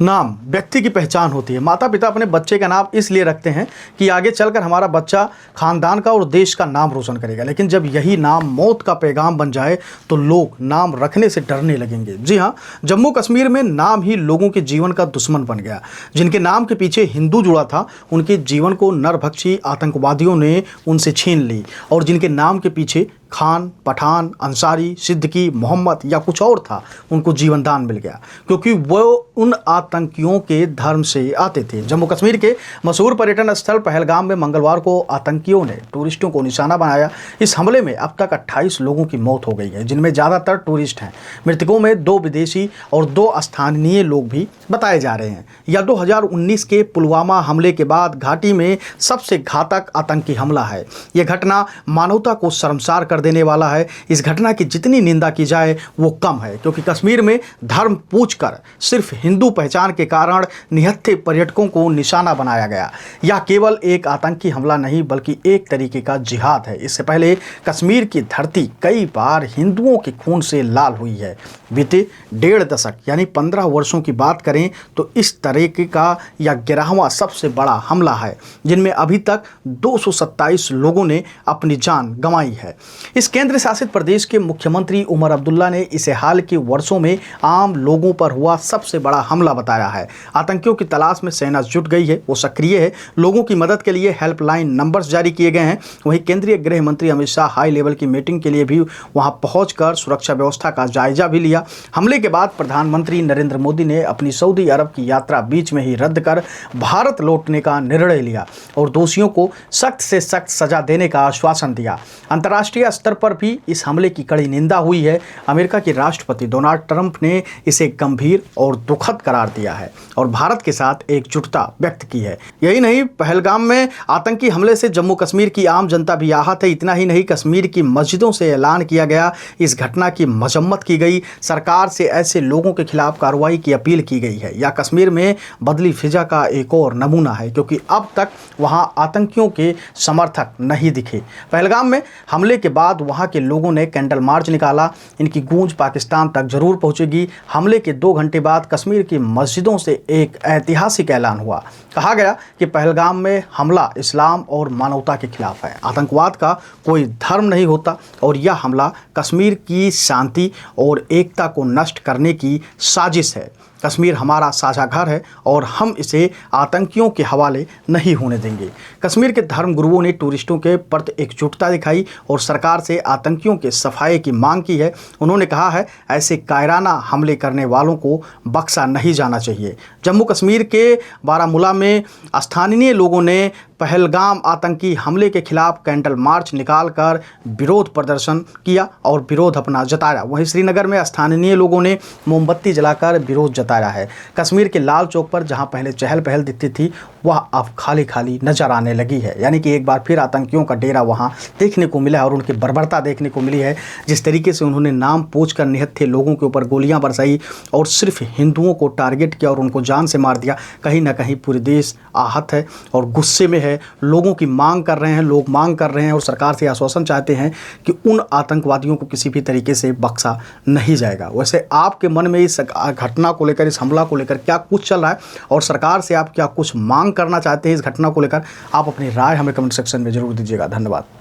नाम व्यक्ति की पहचान होती है। माता पिता अपने बच्चे का नाम इसलिए रखते हैं कि आगे चलकर हमारा बच्चा खानदान का और देश का नाम रोशन करेगा, लेकिन जब यही नाम मौत का पैगाम बन जाए तो लोग नाम रखने से डरने लगेंगे। जी हाँ, जम्मू कश्मीर में नाम ही लोगों के जीवन का दुश्मन बन गया। जिनके नाम के पीछे हिंदू जुड़ा था, उनके जीवन को नरभक्षी आतंकवादियों ने उनसे छीन ली, और जिनके नाम के पीछे खान, पठान, अंसारी, सिद्दीकी, मोहम्मद या कुछ और था, उनको जीवन दान मिल गया, क्योंकि वो उन आतंकियों के धर्म से आते थे। जम्मू कश्मीर के मशहूर पर्यटन स्थल पहलगाम में मंगलवार को आतंकियों ने टूरिस्टों को निशाना बनाया। इस हमले में अब तक 28 लोगों की मौत हो गई है, जिनमें ज़्यादातर टूरिस्ट हैं। मृतकों में 2 विदेशी और 2 स्थानीय लोग भी बताए जा रहे हैं। यह 2019 के पुलवामा हमले के बाद घाटी में सबसे घातक आतंकी हमला है। यह घटना मानवता को शर्मसार कर देने वाला है। इस घटना की जितनी निंदा की जाए वो कम है, क्योंकि कश्मीर में धर्म पूछकर सिर्फ हिंदू पहचान के कारण निहत्थे पर्यटकों को निशाना बनाया गया। यह केवल एक आतंकी हमला नहीं, बल्कि एक तरीके का जिहाद है। इससे पहले कश्मीर की धरती कई बार हिंदुओं के खून से लाल हुई है। बीते 1.5 दशक यानी 15 वर्षों की बात करें तो इस तरीके का यह 11वां सबसे बड़ा हमला है, जिनमें अभी तक 227 लोगों ने अपनी जान गंवाई है। इस केंद्र शासित प्रदेश के मुख्यमंत्री उमर अब्दुल्ला ने इसे हाल के वर्षों में आम लोगों पर हुआ सबसे बड़ा हमला बताया है। आतंकियों की तलाश में सेना जुट गई है, वो सक्रिय है। लोगों की मदद के लिए हेल्पलाइन नंबर्स जारी किए गए हैं। वहीं केंद्रीय गृह मंत्री अमित शाह हाई लेवल की मीटिंग के लिए भी वहां पहुंचकर सुरक्षा व्यवस्था का जायजा भी लिया। हमले के बाद प्रधानमंत्री नरेंद्र मोदी ने अपनी सऊदी अरब की यात्रा बीच में ही रद्द कर भारत लौटने का निर्णय लिया और दोषियों को सख्त से सख्त सजा देने का आश्वासन दिया। अंतर्राष्ट्रीय स्तर पर भी इस हमले की कड़ी निंदा हुई है। अमेरिका के राष्ट्रपति डोनाल्ड ट्रंप ने इसे गंभीर और दुखद करार दिया है और भारत के साथ एकजुटता व्यक्त की है। यही नहीं, पहलगाम में आतंकी हमले से जम्मू कश्मीर की आम जनता भी आहत है। इतना ही नहीं, कश्मीर की मस्जिदों से ऐलान किया गया, इस घटना की मजम्मत की गई, सरकार से ऐसे लोगों के खिलाफ कार्रवाई की अपील की गई है। यह कश्मीर में बदली फिजा का एक और नमूना है, क्योंकि अब तक वहां आतंकियों के समर्थक नहीं दिखे। पहलगाम में हमले के बाद वहां के लोगों ने कैंडल मार्च निकाला। इनकी गूंज पाकिस्तान तक जरूर पहुंचेगी। हमले के 2 घंटे बाद कश्मीर की मस्जिदों से एक ऐतिहासिक ऐलान हुआ। कहा गया कि पहलगाम में हमला इस्लाम और मानवता के खिलाफ है। आतंकवाद का कोई धर्म नहीं होता और यह हमला कश्मीर की शांति और एकता को नष्ट करने की साजिश है। कश्मीर हमारा साझा घर है और हम इसे आतंकियों के हवाले नहीं होने देंगे। कश्मीर के धर्म गुरुओं ने टूरिस्टों के प्रति एकजुटता दिखाई और सरकार से आतंकियों के सफाये की मांग की है। उन्होंने कहा है, ऐसे कायराना हमले करने वालों को बख्शा नहीं जाना चाहिए। जम्मू कश्मीर के बारामूला में स्थानीय लोगों ने पहलगाम आतंकी हमले के खिलाफ कैंडल मार्च निकालकर विरोध प्रदर्शन किया और विरोध अपना जताया। वहीं श्रीनगर में स्थानीय लोगों ने मोमबत्ती जलाकर विरोध जताया है। कश्मीर के लाल चौक पर जहां पहले चहल पहल दिखती थी, वह अब खाली खाली नजर आने लगी है। यानी कि एक बार फिर आतंकियों का डेरा वहां देखने को मिला है और उनकी बर्बरता देखने को मिली है। जिस तरीके से उन्होंने नाम पूछकर निहत्थे लोगों के ऊपर गोलियां बरसाई और सिर्फ हिंदुओं को टारगेट किया और उनको जान से मार दिया, कहीं ना कहीं पूरे देश आहत है और गुस्से में है। लोगों की मांग कर रहे हैं, लोग मांग कर रहे हैं और सरकार से आश्वासन चाहते हैं कि उन आतंकवादियों को किसी भी तरीके से बख्शा नहीं जाएगा। वैसे आपके मन में इस घटना को लेकर, इस हमला को लेकर क्या कुछ चल रहा है और सरकार से आप क्या कुछ मांग करना चाहते हैं इस घटना को लेकर, आप अपनी राय हमें कमेंट सेक्शन में जरूर दीजिएगा। धन्यवाद।